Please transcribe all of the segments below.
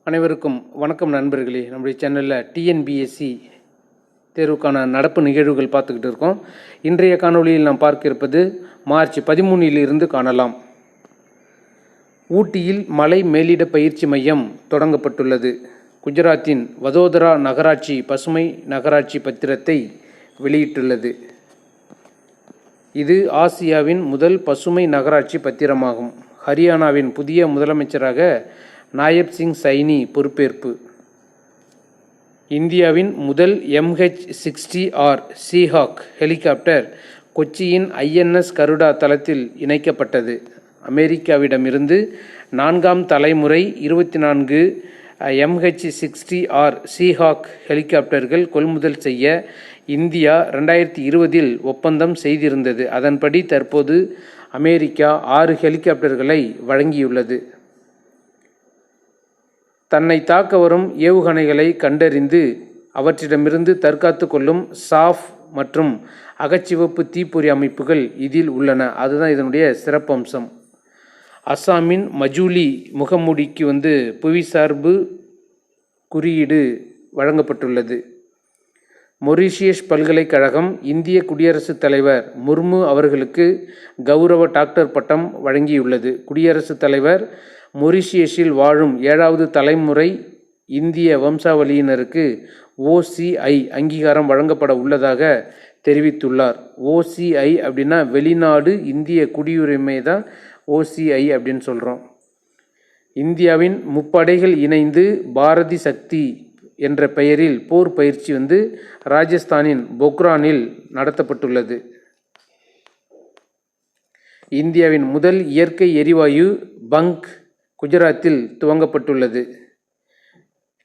அனைவருக்கும் வணக்கம் நண்பர்களே. நம்முடைய சேனலில் டிஎன்பிஎஸ்சி தேர்வுக்கான நடப்பு நிகழ்வுகள் பார்த்துக்கிட்டு இருக்கோம். இன்றைய காணொளியில் நாம் பார்க்க இருப்பது மார்ச் 13 காணலாம். ஊட்டியில் மலை மேலிட பயிற்சி மையம் தொடங்கப்பட்டுள்ளது. குஜராத்தின் வதோதரா நகராட்சி பசுமை நகராட்சி பத்திரத்தை வெளியிட்டுள்ளது. இது ஆசியாவின் முதல் பசுமை நகராட்சி பத்திரமாகும். ஹரியானாவின் புதிய முதலமைச்சராக நாயப் சிங் சைனி பொறுப்பேற்பு. இந்தியாவின் முதல் MH-60R சீஹாக் ஹெலிகாப்டர் கொச்சியின் INS கருடா தளத்தில் இணைக்கப்பட்டது. அமெரிக்காவிடமிருந்து 4ஆம் தலைமுறை 24 MH-60R சீஹாக் ஹெலிகாப்டர்கள் கொள்முதல் செய்ய இந்தியா 2020 ஒப்பந்தம் செய்திருந்தது. அதன்படி தற்போது அமெரிக்கா 6 ஹெலிகாப்டர்களை வழங்கியுள்ளது. தன்னை தாக்க வரும் ஏவுகணைகளை கண்டறிந்து அவற்றிடமிருந்து தற்காத்து கொள்ளும் சாஃப் மற்றும் அகச்சிவப்பு தீப்பொறி அமைப்புகள் இதில் உள்ளன. அதுதான் இதனுடைய சிறப்பம்சம். அஸ்ஸாமின் மஜூலி முகமூடிக்கு புவிசார்பு குறியீடு வழங்கப்பட்டுள்ளது. மொரீஷியஸ் பல்கலைக்கழகம் இந்திய குடியரசுத் தலைவர் முர்மு அவர்களுக்கு கௌரவ டாக்டர் பட்டம் வழங்கியுள்ளது. குடியரசுத் தலைவர் மொரீஷியஸில் வாழும் 7வது தலைமுறை இந்திய வம்சாவளியினருக்கு OCI அங்கீகாரம் வழங்கப்பட உள்ளதாக தெரிவித்துள்ளார். OCI அப்படின்னா வெளிநாடு இந்திய குடியுரிமை தான் OCI அப்படின்னு சொல்கிறோம். இந்தியாவின் முப்படைகள் இணைந்து பாரதி சக்தி என்ற பெயரில் போர் பயிற்சி ராஜஸ்தானின் பொக்ரானில் நடத்தப்பட்டுள்ளது. இந்தியாவின் முதல் இயற்கை எரிவாயு பங்க் குஜராத்தில் துவங்கப்பட்டுள்ளது.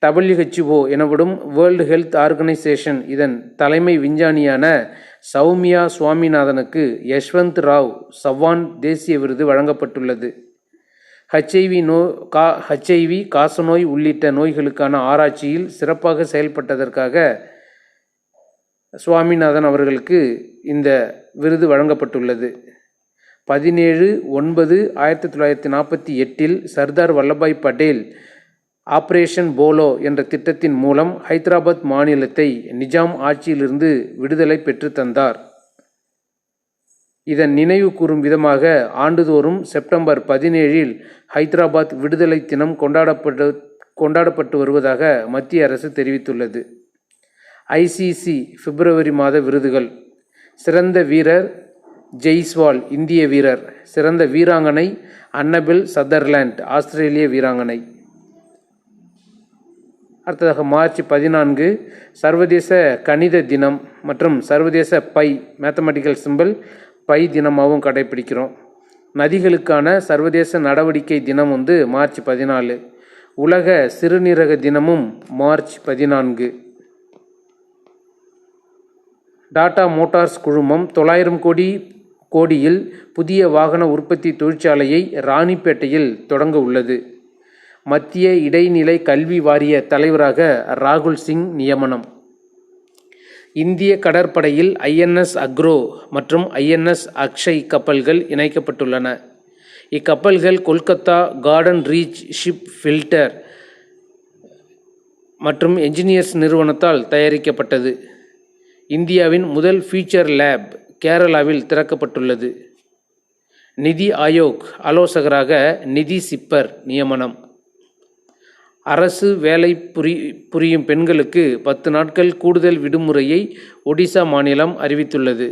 WHO எனப்படும் வேர்ல்டு ஹெல்த் ஆர்கனைசேஷன் இதன் தலைமை விஞ்ஞானியான சௌமியா சுவாமிநாதனுக்கு யஷ்வந்த் ராவ் சவான் தேசிய விருது வழங்கப்பட்டுள்ளது. HIV காசநோய் உள்ளிட்ட நோய்களுக்கான ஆராய்ச்சியில் சிறப்பாக செயல்பட்டதற்காக சுவாமிநாதன் அவர்களுக்கு இந்த விருது வழங்கப்பட்டுள்ளது. 17/9/1948 சர்தார் வல்லபாய் பட்டேல் ஆபரேஷன் போலோ என்ற திட்டத்தின் மூலம் ஹைதராபாத் மாநிலத்தை நிஜாம் ஆட்சியிலிருந்து விடுதலை பெற்று தந்தார். இதன் நினைவு கூறும் விதமாக ஆண்டுதோறும் செப்டம்பர் 17 ஹைதராபாத் விடுதலை தினம் கொண்டாடப்பட்டு வருவதாக மத்திய அரசு தெரிவித்துள்ளது. ICC பிப்ரவரி மாத விருதுகள்: சிறந்த வீரர் ஜெய்ஸ்வால் இந்திய வீரர், சிறந்த வீராங்கனை அன்னபெல் சதர்லேண்ட் ஆஸ்திரேலிய வீராங்கனை. அடுத்ததாக மார்ச் 14 சர்வதேச கணித தினம் மற்றும் சர்வதேச பை மேத்தமெட்டிக்கல் சிம்பிள் பை தினமாகவும் கடைபிடிக்கிறோம். நதிகளுக்கான சர்வதேச நடவடிக்கை தினம் மார்ச் 14. உலக சிறுநீரக தினமும் மார்ச் 14. டாடா மோட்டார்ஸ் குழுமம் 900 கோடியில் புதிய வாகன உற்பத்தி தொழிற்சாலையை ராணிப்பேட்டையில் தொடங்க உள்ளது. மத்திய இடைநிலை கல்வி வாரிய தலைவராக ராகுல் சிங் நியமனம். இந்திய கடற்படையில் INS அக்ரோ மற்றும் INS அக்ஷய் கப்பல்கள் இணைக்கப்பட்டுள்ளன. இக்கப்பல்கள் Kolkata garden reach ship builder மற்றும் என்ஜினியர்ஸ் நிறுவனத்தால் தயாரிக்கப்பட்டது. இந்தியாவின் முதல் ஃபியூச்சர் லேப் கேரளாவில் திறக்கப்பட்டுள்ளது. நிதி ஆயோக் ஆலோசகராக நிதி சிப்பர் நியமனம். அரசு வேலை புரியும் பெண்களுக்கு 10 நாட்கள் கூடுதல் விடுமுறையை ஒடிசா மாநிலம் அறிவித்துள்ளது.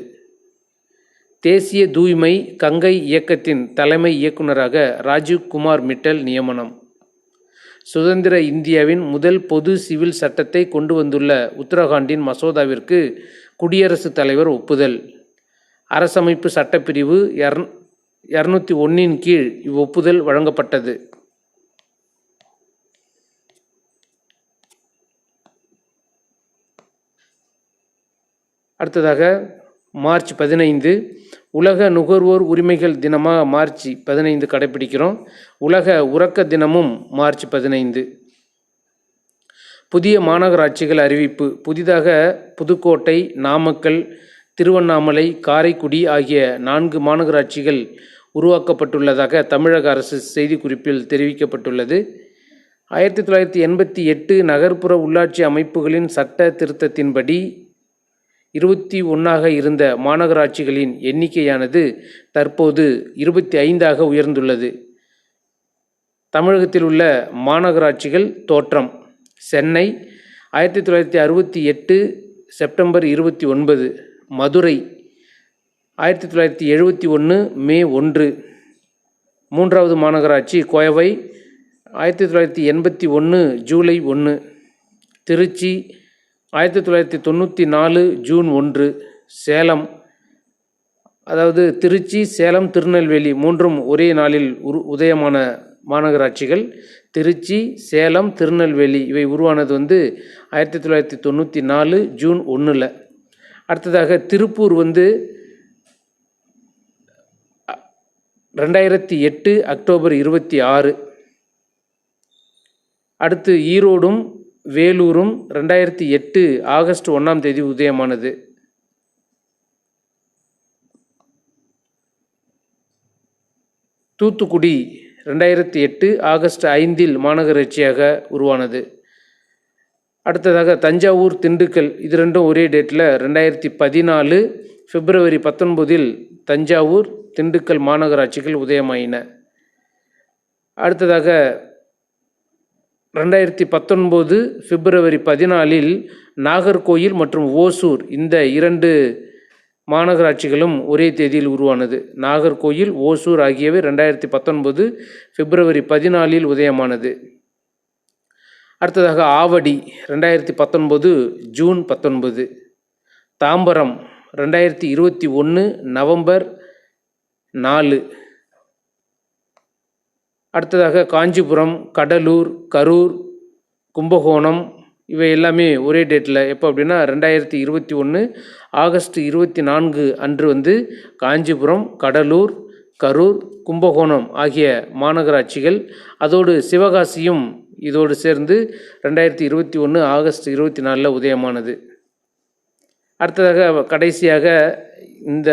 தேசிய தூய்மை கங்கை இயக்கத்தின் தலைமை இயக்குநராக ராஜீவ் குமார் மிட்டல் நியமனம். சுதந்திர இந்தியாவின் முதல் பொது சிவில் சட்டத்தை கொண்டு வந்துள்ள உத்தரகாண்டின் மசோதாவிற்கு குடியரசுத் தலைவர் ஒப்புதல். அரசமைப்பு சட்டப்பிரிவு 201 கீழ் இவ்வொப்புதல் வழங்கப்பட்டது. அடுத்ததாக மார்ச் 15 உலக நுகர்வோர் உரிமைகள் தினமாக மார்ச் 15 கடைபிடிக்கிறோம். உலக உறக்க தினமும் மார்ச் 15. புதிய மாநகராட்சிகள் அறிவிப்பு. புதிதாக புதுக்கோட்டை, நாமக்கல், திருவண்ணாமலை, காரைக்குடி ஆகிய 4 மாநகராட்சிகள் உருவாக்கப்பட்டுள்ளதாக தமிழக அரசு செய்திக்குறிப்பில் தெரிவிக்கப்பட்டுள்ளது. 1988 நகர்ப்புற உள்ளாட்சி அமைப்புகளின் சட்ட திருத்தத்தின்படி 21 இருந்த மாநகராட்சிகளின் எண்ணிக்கையானது தற்போது 25 உயர்ந்துள்ளது. தமிழகத்தில் உள்ள மாநகராட்சிகள் தோற்றம்: சென்னை 1968 செப்டம்பர் 29, மதுரை 1971 மே 1, மூன்றாவது மாநகராட்சி கோவை 1981 ஜூலை 1, திருச்சி 1994 ஜூன் 1, சேலம், அதாவது திருச்சி, சேலம், திருநெல்வேலி மூன்றும் ஒரே நாளில் உதயமான மாநகராட்சிகள். திருச்சி, சேலம், திருநெல்வேலி இவை உருவானது 1994 ஜூன் 1. அடுத்ததாக திருப்பூர் 2008 அக்டோபர் 26. அடுத்து ஈரோடும் வேலூரும் 2008 ஆகஸ்ட் 1 உதயமானது. தூத்துக்குடி 2008 ஆகஸ்ட் 5 மாநகராட்சியாக உருவானது. அடுத்ததாக தஞ்சாவூர், திண்டுக்கல் இது ரெண்டும் ஒரே டேட்டில் 2014 பிப்ரவரி 19 தஞ்சாவூர், திண்டுக்கல் மாநகராட்சிகள் உதயமாயின. அடுத்ததாக 2019 பிப்ரவரி 14 நாகர்கோயில் மற்றும் ஓசூர் இந்த 2 மாநகராட்சிகளும் ஒரே தேதியில் உருவானது. நாகர்கோயில், ஓசூர் ஆகியவை 2019 பிப்ரவரி 14 உதயமானது. அடுத்ததாக ஆவடி 2019 ஜூன் 19, தாம்பரம் 2021 நவம்பர் 4. அடுத்ததாக காஞ்சிபுரம், கடலூர், கரூர், கும்பகோணம் இவை எல்லாமே ஒரே டேட்டில் எப்போ அப்படின்னா 2021 ஆகஸ்ட் 24 அன்று காஞ்சிபுரம், கடலூர், கரூர், கும்பகோணம் ஆகிய மாநகராட்சிகள், அதோடு சிவகாசியும் இதோடு சேர்ந்து 2021 ஆகஸ்ட் 24 உதயமானது. அடுத்ததாக கடைசியாக இந்த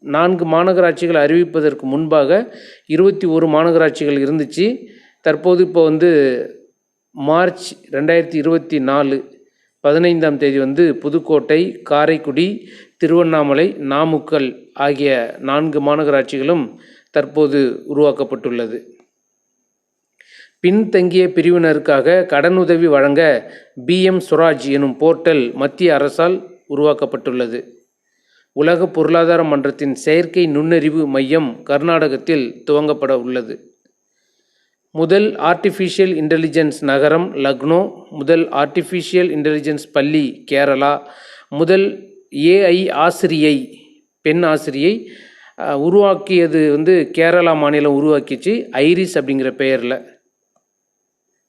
4 மாநகராட்சிகள் அறிவிப்பதற்கு முன்பாக 21 மாநகராட்சிகள் இருந்துச்சு. தற்போது இப்போ மார்ச் 2024 15 புதுக்கோட்டை, காரைக்குடி, திருவண்ணாமலை, நாமக்கல் ஆகிய 4 மாநகராட்சிகளும் தற்போது உருவாக்கப்பட்டுள்ளது. பின்தங்கிய பிரிவினருக்காக கடனுதவி வழங்க PM ஸ்வராஜ் எனும் போர்ட்டல் மத்திய அரசால் உருவாக்கப்பட்டுள்ளது. உலக பொருளாதார மன்றத்தின் செயற்கை நுண்ணறிவு மையம் கர்நாடகத்தில் துவங்கப்பட உள்ளது. முதல் ஆர்டிஃபிஷியல் இன்டெலிஜென்ஸ் நகரம் லக்னோ, முதல் ஆர்டிஃபிஷியல் இன்டெலிஜென்ஸ் பள்ளி கேரளா, முதல் AI ஆசிரியை பெண் ஆசிரியை உருவாக்கியது கேரளா மாநிலம் உருவாக்கிச்சு, ஐரிஸ் அப்படிங்கிற பெயரில்.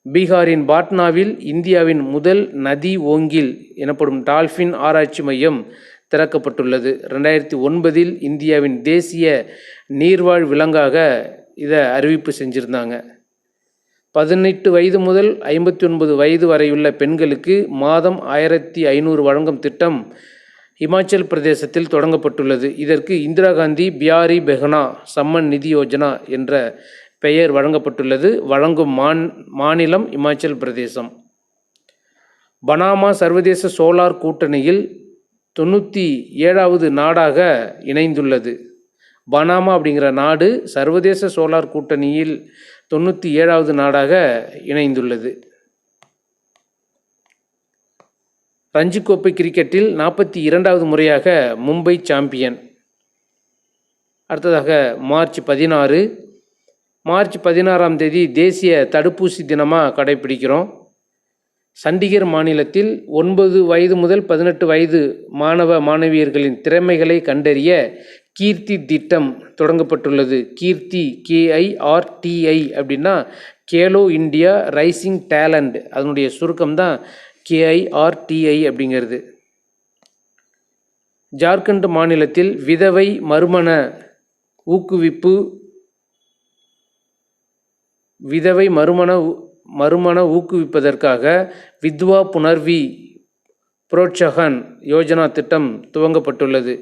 பீகாரின் பாட்னாவில் இந்தியாவின் முதல் நதி ஓங்கில் எனப்படும் டால்ஃபின் ஆராய்ச்சி மையம் திறக்கப்பட்டுள்ளது. 2009 இந்தியாவின் தேசிய நீர்வாழ் விலங்காக இதை அறிவிப்பு செஞ்சுருந்தாங்க. 18 வயது முதல் 59 வயது வரையுள்ள பெண்களுக்கு மாதம் 1500 வழங்கும் திட்டம் இமாச்சல் பிரதேசத்தில் தொடங்கப்பட்டுள்ளது. இதற்கு இந்திரா காந்தி பியாரி பெஹனா சம்மன் நிதி யோஜனா என்ற பெயர் வழங்கப்பட்டுள்ளது. வழங்கும் மாநிலம் இமாச்சல் பிரதேசம். பனாமா சர்வதேச சோலார் கூட்டணியில் 97வது நாடாக இணைந்துள்ளது. பனாமா அப்படிங்கிற நாடு சர்வதேச சோலார் கூட்டணியில் 97வது நாடாக இணைந்துள்ளது. ரஞ்சி கோப்பை கிரிக்கெட்டில் 42வது முறையாக மும்பை சாம்பியன். அடுத்ததாக மார்ச் 16 தேசிய தடுப்பூசி தினமாக கடைபிடிக்கிறோம். சண்டிகர் மாநிலத்தில் 9 வயது முதல் 18 வயது மாணவ மாணவியர்களின் திறமைகளை கண்டறிய கீர்த்தி திட்டம் தொடங்கப்பட்டுள்ளது. கீர்த்தி KIRTI அப்படின்னா கேலோ இண்டியா ரைசிங் டேலண்ட், அதனுடைய சுருக்கம் தான் KIRTI அப்படிங்கிறது. ஜார்க்கண்ட் மாநிலத்தில் விதவை மறுமண ஊக்குவிப்பதற்காக வித்வா புனர்வி புரோட்சகன் யோஜனா திட்டம் துவங்கப்பட்டுள்ளது.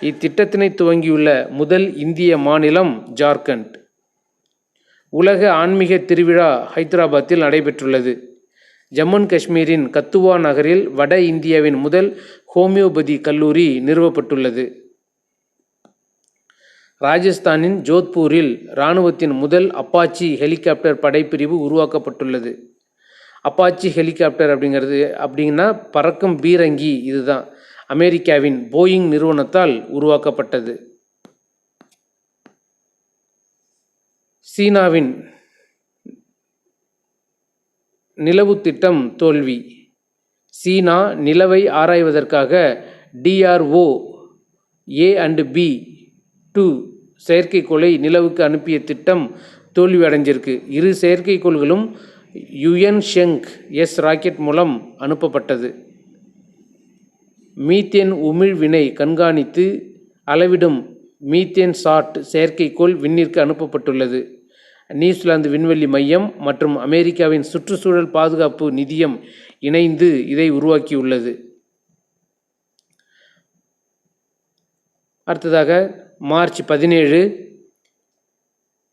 இத்திட்டத்தினை துவங்கியுள்ள முதல் இந்திய மாநிலம் ஜார்க்கண்ட். உலக ஆன்மீக திருவிழா ஹைதராபாத்தில் நடைபெற்றுள்ளது. ஜம்மு காஷ்மீரின் கத்துவா நகரில் வட இந்தியாவின் முதல் ஹோமியோபதி கல்லூரி நிறுவப்பட்டுள்ளது. ராஜஸ்தானின் ஜோத்பூரில் இராணுவத்தின் முதல் அப்பாச்சி ஹெலிகாப்டர் படைப்பிரிவு உருவாக்கப்பட்டுள்ளது. அப்பாச்சி ஹெலிகாப்டர் அப்படின்னா பறக்கும் பீரங்கி. இதுதான் அமெரிக்காவின் போயிங் நிறுவனத்தால் உருவாக்கப்பட்டது. சீனாவின் நிலவு திட்டம் தோல்வி. சீனா நிலவை ஆராய்வதற்காக DRO-A&B-2 செயற்கைக்கோளை நிலவுக்கு அனுப்பிய திட்டம் தோல்வி அடைஞ்சிருக்கு. இரு செயற்கைக்கோள்களும் யுஎன்ஷெங்-எஸ் ராக்கெட் மூலம் அனுப்பப்பட்டது. மீத்தேன் உமிழ்வினை கண்காணித்து அளவிடும் மீத்தேன் சாட் செயற்கைக்கோள் விண்ணிற்கு அனுப்பப்பட்டுள்ளது. நியூசிலாந்து விண்வெளி மையம் மற்றும் அமெரிக்காவின் சுற்றுச்சூழல் பாதுகாப்பு நிதியம் இணைந்து இதை உருவாக்கியுள்ளது. அடுத்ததாக மார்ச் 17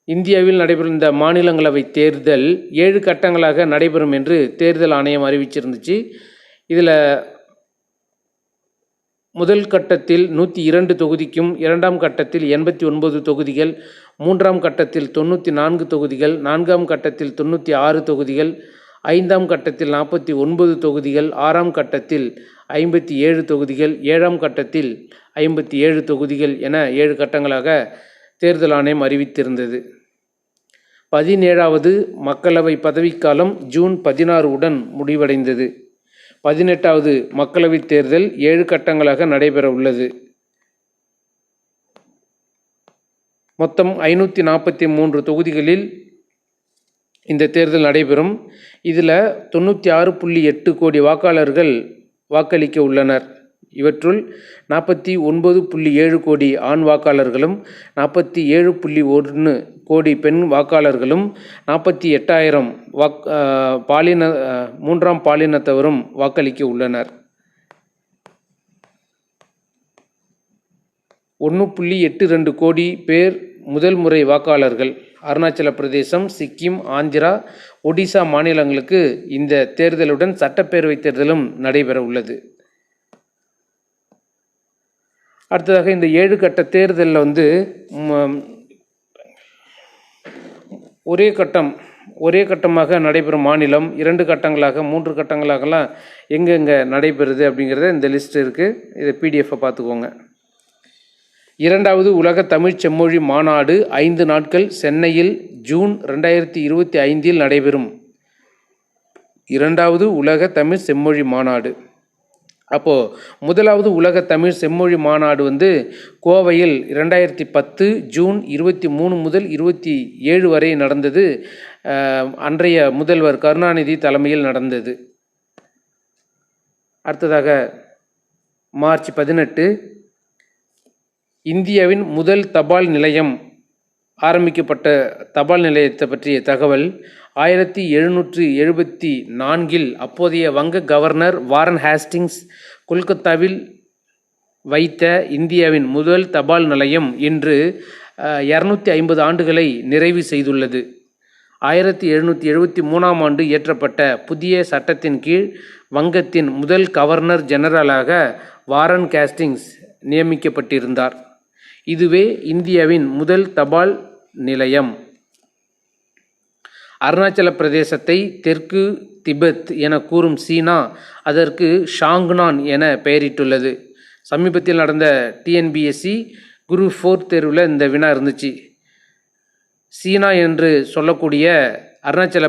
இந்தியாவில் நடைபெறும் இந்த மாநிலங்களவை தேர்தல் 7 கட்டங்களாக நடைபெறும் என்று தேர்தல் ஆணையம் அறிவிச்சிருந்துச்சு. இதில் முதல் கட்டத்தில் 102 தொகுதிக்கும், இரண்டாம் கட்டத்தில் 89 தொகுதிகள், மூன்றாம் கட்டத்தில் 94 தொகுதிகள், நான்காம் கட்டத்தில் 96 தொகுதிகள், ஐந்தாம் கட்டத்தில் 49 தொகுதிகள், ஆறாம் கட்டத்தில் 57 தொகுதிகள், ஏழாம் கட்டத்தில் 57 தொகுதிகள் என 7 கட்டங்களாக தேர்தல் ஆணையம் அறிவித்திருந்தது. 17வது மக்களவை பதவிக்காலம் ஜூன் 16 உடன் முடிவடைந்தது. 18வது மக்களவைத் தேர்தல் 7 கட்டங்களாக நடைபெற உள்ளது. மொத்தம் 543 தொகுதிகளில் இந்த தேர்தல் நடைபெறும். இதில் 96.8 கோடி வாக்காளர்கள் வாக்களிக்க உள்ளனர். இவற்றுள் 49.7 கோடி ஆண் வாக்காளர்களும், 47.1 கோடி பெண் வாக்காளர்களும், 48,000 மூன்றாம் பாலினத்தவரும் வாக்களிக்க உள்ளனர். 1.82 கோடி பேர் முதல் முறை வாக்காளர்கள். அருணாச்சல பிரதேசம், சிக்கிம், ஆந்திரா, ஒடிசா மாநிலங்களுக்கு இந்த தேர்தலுடன் சட்டப்பேரவை தேர்தலும் நடைபெற உள்ளது. அடுத்ததாக இந்த 7 கட்ட தேர்தலில் ஒரே கட்டமாக நடைபெறும் மாநிலம் 2 கட்டங்களாக 3 கட்டங்களாகலாம் எங்கெங்கே நடைபெறுது அப்படிங்கிறத இந்த லிஸ்ட் இருக்குது. இதை PDF பார்த்துக்கோங்க. 2வது உலக தமிழ் செம்மொழி மாநாடு 5 நாட்கள் சென்னையில் ஜூன் 2025 நடைபெறும். 2வது உலக தமிழ் செம்மொழி மாநாடு. அப்போது 1வது உலக தமிழ் செம்மொழி மாநாடு கோவையில் 2010 ஜூன் 23 முதல் 27 வரை நடந்தது. அன்றைய முதல்வர் கருணாநிதி தலைமையில் நடந்தது. அடுத்ததாக மார்ச் 18 இந்தியாவின் முதல் தபால் நிலையம் ஆரம்பிக்கப்பட்ட தபால் நிலையத்தை பற்றிய தகவல். 1774 அப்போதைய வங்க கவர்னர் வாரன் ஹேஸ்டிங்ஸ் கொல்கத்தாவில் வைத்த இந்தியாவின் முதல் தபால் நிலையம் இன்று 250 ஆண்டுகளை நிறைவு செய்துள்ளது. 1773ஆம் ஆண்டு இயற்றப்பட்ட புதிய சட்டத்தின் கீழ் வங்கத்தின் முதல் கவர்னர் ஜெனரலாக வாரன் ஹேஸ்டிங்ஸ் நியமிக்கப்பட்டிருந்தார். இதுவே இந்தியாவின் முதல் தபால் நிலையம். அருணாச்சல பிரதேசத்தை தெற்கு திபெத் என கூறும் சீனா அதற்கு ஷாங்னான் என பெயரிட்டுள்ளது. சமீபத்தில் நடந்த TNPSC குரூப் 4 தேர்வில் இந்த வினா இருந்துச்சு. சீனா என்று சொல்லக்கூடிய அருணாச்சல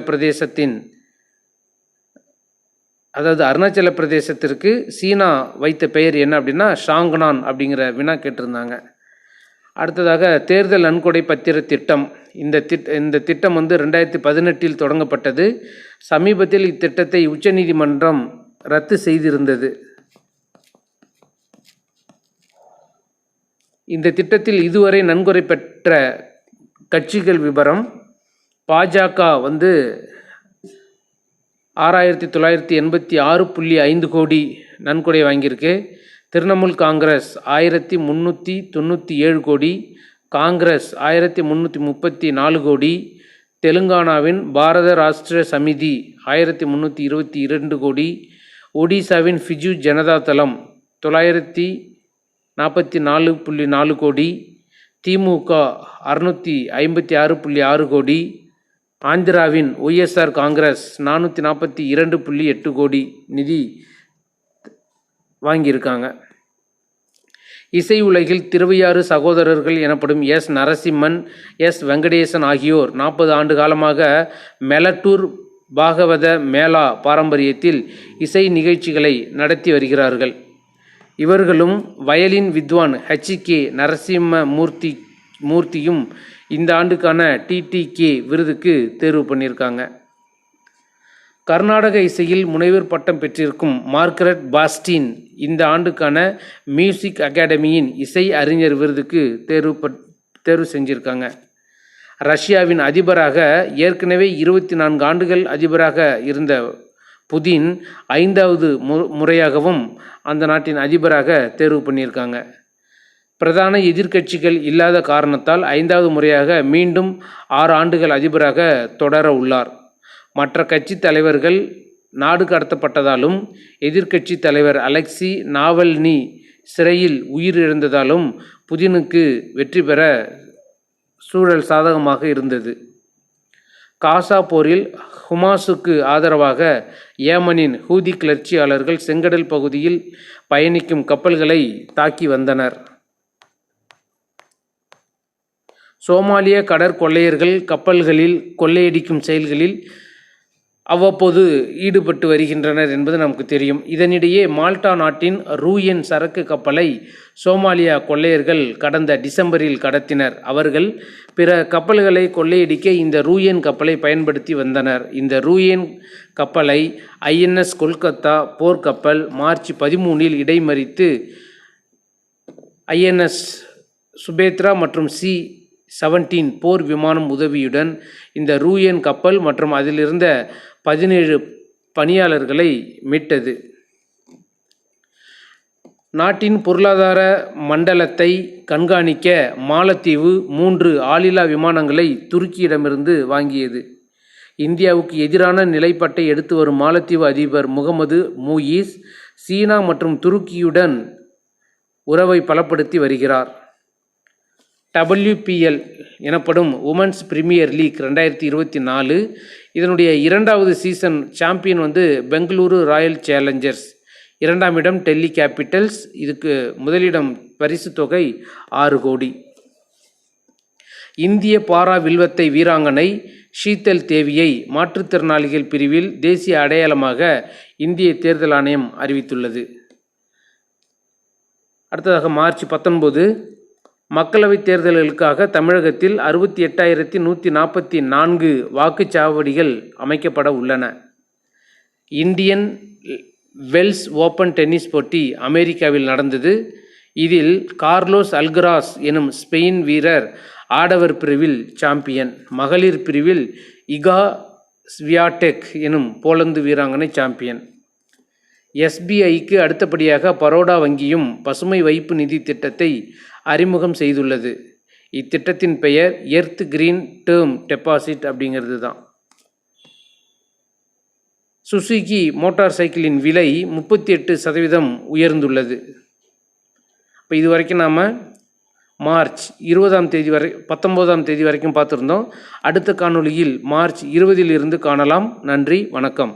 பிரதேசத்திற்கு சீனா வைத்த பெயர் என்ன அப்படின்னா ஷாங்னான் அப்படிங்கிற வினா கேட்டிருந்தாங்க. அடுத்ததாக தேர்தல் நன்கொடை பத்திர திட்டம். இந்த திட்டம் 2018 தொடங்கப்பட்டது. சமீபத்தில் இத்திட்டத்தை உச்சநீதிமன்றம் ரத்து செய்திருந்தது. இந்த திட்டத்தில் இதுவரை நன்கொடை பெற்ற கட்சிகள் விவரம். பாஜக 6986.5 கோடி நன்கொடை வாங்கியிருக்கு. திரிணாமுல் காங்கிரஸ் 1397 கோடி, காங்கிரஸ் 1334 கோடி, தெலுங்கானாவின் பாரத ராஷ்டிர சமிதி 1322 கோடி, ஒடிசாவின் பிஜு ஜனதா தளம் 944.4 கோடி, திமுக 656.6 கோடி, ஆந்திராவின் ஒய்எஸ்ஆர் காங்கிரஸ் 442.8 கோடி நிதி வாங்கியிருக்காங்க. இசை உலகில் திருவையாறு சகோதரர்கள் எனப்படும் எஸ். நரசிம்மன், எஸ். வெங்கடேசன் ஆகியோர் 40 ஆண்டு காலமாக மெலட்டூர் பாகவத மேளா பாரம்பரியத்தில் இசை நிகழ்ச்சிகளை நடத்தி வருகிறார்கள். இவர்களும் வயலின் வித்வான் H.K. நரசிம்ம மூர்த்தியும் இந்த ஆண்டுக்கான TTK விருதுக்கு தேர்வு பண்ணியிருக்காங்க. கர்நாடக இசையில் முனைவர் பட்டம் பெற்றிருக்கும் மார்கரெட் பாஸ்டின் இந்த ஆண்டுக்கான மியூசிக் அகாடமியின் இசை அறிஞர் விருதுக்கு தேர்வு செஞ்சிருக்காங்க. ரஷ்யாவின் அதிபராக ஏற்கனவே 24 ஆண்டுகள் அதிபராக இருந்த புதின் 5வது முறையாகவும் அந்த நாட்டின் அதிபராக தேர்வு பண்ணியிருக்காங்க. பிரதான எதிர்க்கட்சிகள் இல்லாத காரணத்தால் 5வது முறையாக மீண்டும் 6 ஆண்டுகள் அதிபராக தொடர உள்ளார். மற்ற கட்சி தலைவர்கள் நாடு கடத்தப்பட்டதாலும், எதிர்க்கட்சி தலைவர் அலெக்சி நாவல்னி சிறையில் உயிரிழந்ததாலும் புதினுக்கு வெற்றி பெற சூழல் சாதகமாக இருந்தது. காசா போரில் ஹமாஸுக்கு ஆதரவாக ஏமனின் ஹூதி கிளர்ச்சியாளர்கள் செங்கடல் பகுதியில் பயணிக்கும் கப்பல்களை தாக்கி வந்தனர். சோமாலிய கடற்கொள்ளையர்கள் கப்பல்களில் கொள்ளையடிக்கும் செயல்களில் அவ்வப்போது ஈடுபட்டு வருகின்றனர் என்பது நமக்கு தெரியும். இதனிடையே மால்டா நாட்டின் ரூயன் சரக்கு கப்பலை சோமாலியா கொள்ளையர்கள் கடந்த டிசம்பரில் கடத்தினர். அவர்கள் பிற கப்பல்களை கொள்ளையடிக்க இந்த ரூயன் கப்பலை பயன்படுத்தி வந்தனர். இந்த ரூயன் கப்பலை INS கொல்கத்தா போர்க்கப்பல் மார்ச் 13இல் இடைமறித்து INS சுபேத்ரா மற்றும் C-17 போர் விமானம் உதவியுடன் இந்த ரூயன் கப்பல் மற்றும் அதிலிருந்த 17 பணியாளர்களை மீட்டது. நாட்டின் பொருளாதார மண்டலத்தை கண்காணிக்க மாலத்தீவு 3 ஆளில்லா விமானங்களை துருக்கியிடமிருந்து வாங்கியது. இந்தியாவுக்கு எதிரான நிலைப்பாட்டை எடுத்து வரும் மாலத்தீவு அதிபர் முகமது மூயிஸ் சீனா மற்றும் துருக்கியுடன் உறவை பலப்படுத்தி வருகிறார். WPL எனப்படும் உமன்ஸ் பிரீமியர் லீக் 2024 இதனுடைய 2வது season champion Bengaluru Royal Challengers, 2ஆம் இடம் டெல்லி கேபிட்டல்ஸ். இதுக்கு முதலிடம் பரிசு தொகை 6 கோடி. இந்திய பாரா வில்வத்தை வீராங்கனை ஷீதல் தேவியை மாற்றுத்திறனாளிகள் பிரிவில் தேசிய அடையாளமாக இந்திய தேர்தல் ஆணையம் அறிவித்துள்ளது. அடுத்ததாக மார்ச் 19 மக்களவைத் தேர்தல்களுக்காக தமிழகத்தில் 68,144 வாக்குச்சாவடிகள் அமைக்கப்பட உள்ளன. இந்தியன் வெல்ஸ் ஓபன் டென்னிஸ் போட்டி அமெரிக்காவில் நடந்தது. இதில் கார்லோஸ் அல்கராஸ் எனும் ஸ்பெயின் வீரர் ஆடவர் பிரிவில் சாம்பியன், மகளிர் பிரிவில் இகா ஸ்வியாடெக் எனும் போலந்து வீராங்கனை சாம்பியன். SBIக்கு அடுத்தபடியாக பரோடா வங்கியும் பசுமை வைப்பு நிதி திட்டத்தை அறிமுகம் செய்துள்ளது. இத்திட்டத்தின் பெயர் எர்த் கிரீன் டேர்ம் டெபாசிட் அப்படிங்கிறது தான். சுசுகி மோட்டார் சைக்கிளின் விலை 38% உயர்ந்துள்ளது. இப்போ இது வரைக்கும் நாம் மார்ச் 19ஆம் தேதி வரைக்கும் பார்த்துருந்தோம். அடுத்த காணொளியில் மார்ச் 20இலிருந்து காணலாம். நன்றி, வணக்கம்.